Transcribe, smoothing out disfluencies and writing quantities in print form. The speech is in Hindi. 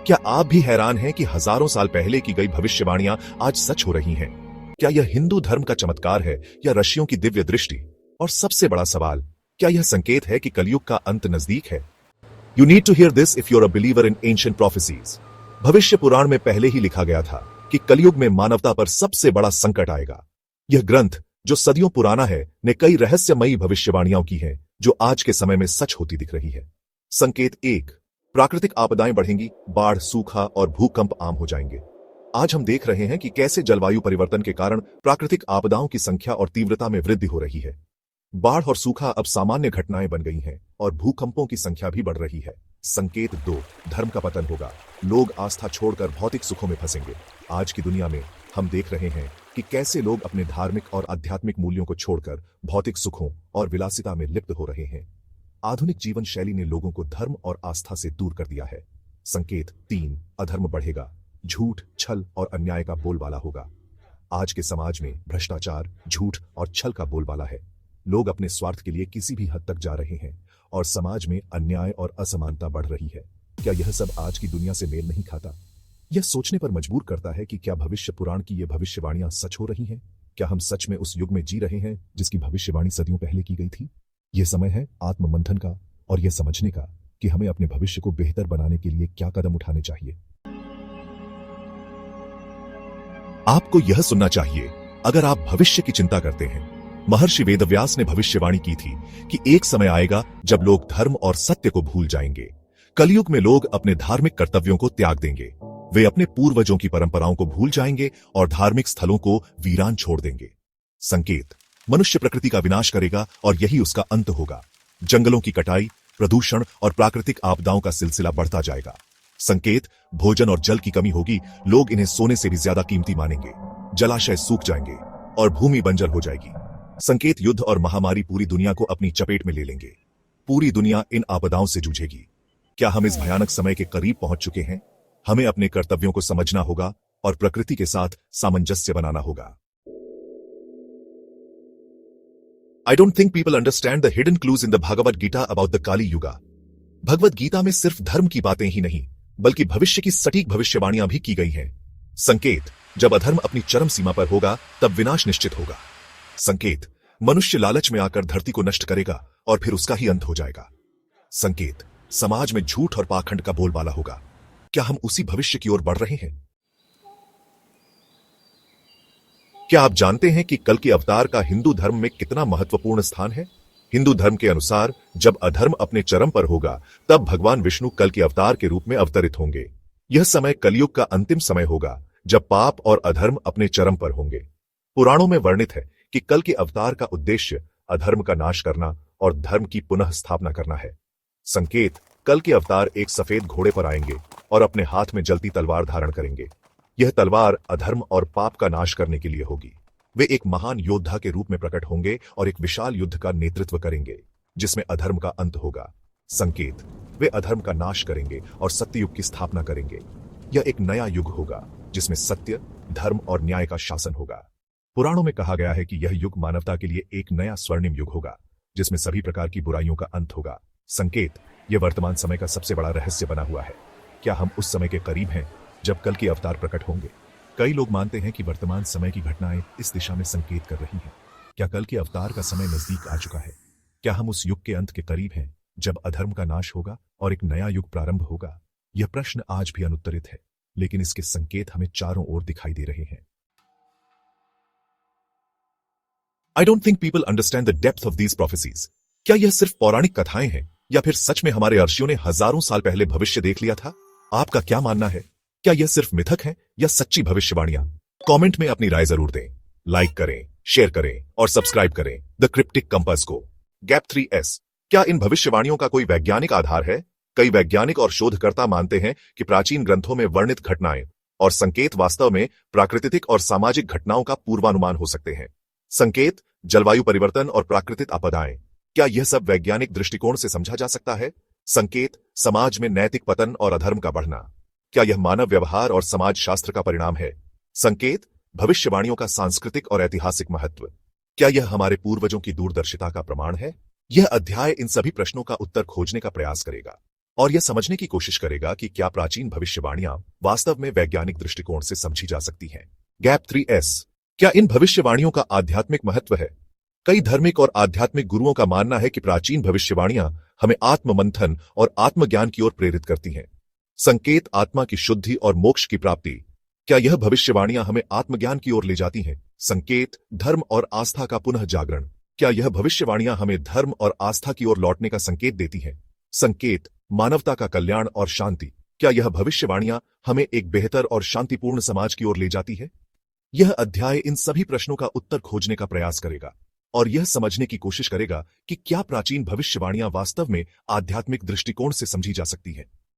क्या आप भी हैरान हैं कि हजारों साल पहले की गई भविष्यवाणियां आज सच हो रही हैं? क्या यह हिंदू धर्म का चमत्कार है या ऋषियों की दिव्य दृष्टि? और सबसे बड़ा सवाल, क्या यह संकेत है कि कलयुग का अंत नजदीक है? You need to hear this if you are a believer in ancient prophecies. Bhavishya Purana में पहले ही लिखा गया था कि कलयुग में मानवता पर सबसे बड़ा संकट आएगा। यह ग्रंथ, जो सदियों पुराना है, ने कई रहस्यमयी भविष्यवाणियां की हैं जो आज के समय में सच होती दिख रही है। संकेत 1, प्राकृतिक आपदाएं बढ़ेंगी, बाढ़, सूखा और भूकंप आम हो जाएंगे। आज हम देख रहे हैं कि कैसे जलवायु परिवर्तन के कारण प्राकृतिक आपदाओं की संख्या और तीव्रता में वृद्धि हो रही है। बाढ़ और सूखा अब सामान्य घटनाएं बन गई हैं और भूकंपों की संख्या भी बढ़ रही है। संकेत 2, धर्म का पतन होगा। लोग आस्था छोड़कर भौतिक सुखों में फंसेंगे। आज की दुनिया में हम देख रहे हैं कि कैसे लोग अपने धार्मिक और आध्यात्मिक मूल्यों को छोड़कर भौतिक सुखों और विलासिता में लिप्त हो रहे हैं। आधुनिक जीवन शैली ने लोगों को धर्म और आस्था से दूर कर दिया है। संकेत 3, अधर्म बढ़ेगा। झूठ, छल और अन्याय का बोलबाला होगा। आज के समाज में भ्रष्टाचार, झूठ और छल का बोलबाला है। लोग अपने स्वार्थ के लिए किसी भी हद तक जा रहे हैं और समाज में अन्याय और असमानता बढ़ रही है। क्या यह सब आज की दुनिया से मेल नहीं खाता? यह सोचने पर मजबूर करता है कि क्या भविष्य पुराण की ये भविष्यवाणियां सच हो रही हैं? क्या हम सच में उस युग में जी रहे हैं जिसकी भविष्यवाणी सदियों पहले की गई थी? यह समय है आत्ममंथन का और यह समझने का कि हमें अपने भविष्य को बेहतर बनाने के लिए क्या कदम उठाने चाहिए। आपको यह सुनना चाहिए अगर आप भविष्य की चिंता करते हैं। महर्षि वेदव्यास ने भविष्यवाणी की थी कि एक समय आएगा जब लोग धर्म और सत्य को भूल जाएंगे। कलयुग में लोग अपने धार्मिक कर्तव्यों को त्याग देंगे। वे अपने पूर्वजों की परंपराओं को भूल जाएंगे और धार्मिक स्थलों को वीरान छोड़ देंगे। संकेत, मनुष्य प्रकृति का विनाश करेगा और यही उसका अंत होगा। जंगलों की कटाई, प्रदूषण और प्राकृतिक आपदाओं का सिलसिला बढ़ता जाएगा। संकेत, भोजन और जल की कमी होगी। लोग इन्हें सोने से भी ज्यादा कीमती मानेंगे। जलाशय सूख जाएंगे और भूमि बंजर हो जाएगी। संकेत, युद्ध और महामारी पूरी दुनिया को अपनी चपेट में ले लेंगे। पूरी दुनिया इन आपदाओं से जूझेगी। क्या हम इस भयानक समय के करीब पहुंच चुके हैं? हमें अपने कर्तव्यों को समझना होगा और प्रकृति के साथ सामंजस्य बनाना होगा। I don't think people understand the hidden clues in the Bhagavad Gita about the Kali Yuga. Bhagavad Gita में सिर्फ धर्म की बातें ही नहीं, बल्कि भविष्य की सटीक भविष्यवाणियां भी की गई हैं। संकेत, जब अधर्म अपनी चरम सीमा पर होगा, तब विनाश निश्चित होगा। संकेत, मनुष्य लालच में आकर धरती को नष्ट करेगा और फिर उसका ही अंत हो जाएगा। संकेत, समाज में झूठ और पाखंड का बोलबाला होगा। क्या हम उसी भविष्य की ओर बढ़ रहे हैं? क्या आप जानते हैं कि कल के अवतार का हिंदू धर्म में कितना महत्वपूर्ण स्थान है? हिंदू धर्म के अनुसार जब अधर्म अपने चरम पर होगा, तब भगवान विष्णु कल के अवतार के रूप में अवतरित होंगे। यह समय कलयुग का अंतिम समय होगा, जब पाप और अधर्म अपने चरम पर होंगे। पुराणों में वर्णित है कि कल के अवतार का उद्देश्य अधर्म का नाश करना और धर्म की पुनः स्थापना करना है। संकेत, कल के अवतार एक सफेद घोड़े पर आएंगे और अपने हाथ में जलती तलवार धारण करेंगे। यह तलवार अधर्म और पाप का नाश करने के लिए होगी। वे एक महान योद्धा के रूप में प्रकट होंगे और एक विशाल युद्ध का नेतृत्व करेंगे, जिसमें अधर्म का अंत होगा। संकेत, वे अधर्म का नाश करेंगे और सत्य युग की स्थापना करेंगे। यह एक नया युग होगा जिसमें सत्य, धर्म और न्याय का शासन होगा। पुराणों में कहा गया है कि यह युग मानवता के लिए एक नया स्वर्णिम युग होगा, जिसमें सभी प्रकार की बुराइयों का अंत होगा। संकेत, यह वर्तमान समय का सबसे बड़ा रहस्य बना हुआ है। क्या हम उस समय के करीब हैं जब कल के अवतार प्रकट होंगे? कई लोग मानते हैं कि वर्तमान समय की घटनाएं इस दिशा में संकेत कर रही हैं। क्या कल के अवतार का समय नजदीक आ चुका है? क्या हम उस युग के अंत के करीब हैं जब अधर्म का नाश होगा और एक नया युग प्रारंभ होगा? यह प्रश्न आज भी अनुत्तरित है, लेकिन इसके संकेत हमें चारों ओर दिखाई दे रहे हैं। I don't think people understand the depth of these prophecies. क्या यह सिर्फ पौराणिक कथाएं हैं या फिर सच में हमारे ऋषियों ने हजारों साल पहले भविष्य देख लिया था? आपका क्या मानना है? क्या यह सिर्फ मिथक है या सच्ची भविष्यवाणियां? कमेंट में अपनी राय जरूर दें। लाइक करें, शेयर करें और सब्सक्राइब करें द क्रिप्टिक कंपास को। गैप 3S, क्या इन भविष्यवाणियों का कोई वैज्ञानिक आधार है? कई वैज्ञानिक और शोधकर्ता मानते हैं कि प्राचीन ग्रंथों में वर्णित घटनाएं और संकेत वास्तव में प्राकृतिक और सामाजिक घटनाओं का पूर्वानुमान हो सकते हैं। संकेत, जलवायु परिवर्तन और प्राकृतिक आपदाएं, क्या यह सब वैज्ञानिक दृष्टिकोण से समझा जा सकता है? संकेत, समाज में नैतिक पतन और अधर्म का बढ़ना, क्या यह मानव व्यवहार और समाज शास्त्र का परिणाम है? संकेत, भविष्यवाणियों का सांस्कृतिक और ऐतिहासिक महत्व, क्या यह हमारे पूर्वजों की दूरदर्शिता का प्रमाण है? यह अध्याय इन सभी प्रश्नों का उत्तर खोजने का प्रयास करेगा। और यह समझने की कोशिश करेगा कि क्या प्राचीन भविष्यवाणियां वास्तव में वैज्ञानिक दृष्टिकोण से समझी जा सकती हैं। Gap 3S। क्या इन भविष्यवाणियों का आध्यात्मिक महत्व है? कई धार्मिक और आध्यात्मिक गुरुओं का मानना है कि प्राचीन भविष्यवाणियां हमें आत्ममंथन और आत्मज्ञान की ओर प्रेरित करती हैं। संकेत, आत्मा की शुद्धि और मोक्ष की प्राप्ति। क्या यह भविष्यवाणियां हमें आत्मज्ञान की ओर ले जाती हैं? संकेत, धर्म और आस्था का पुनः जागरण। क्या यह भविष्यवाणियां हमें धर्म और आस्था की ओर लौटने का संकेत देती हैं? संकेत, मानवता का कल्याण और शांति। क्या यह भविष्यवाणियां हमें एक बेहतर और शांतिपूर्ण समाज की ओर ले जाती है? यह अध्याय इन सभी प्रश्नों का उत्तर खोजने का प्रयास करेगा और यह समझने की कोशिश करेगा कि क्या प्राचीन भविष्यवाणियां वास्तव में आध्यात्मिक दृष्टिकोण से समझी जा सकती हैं।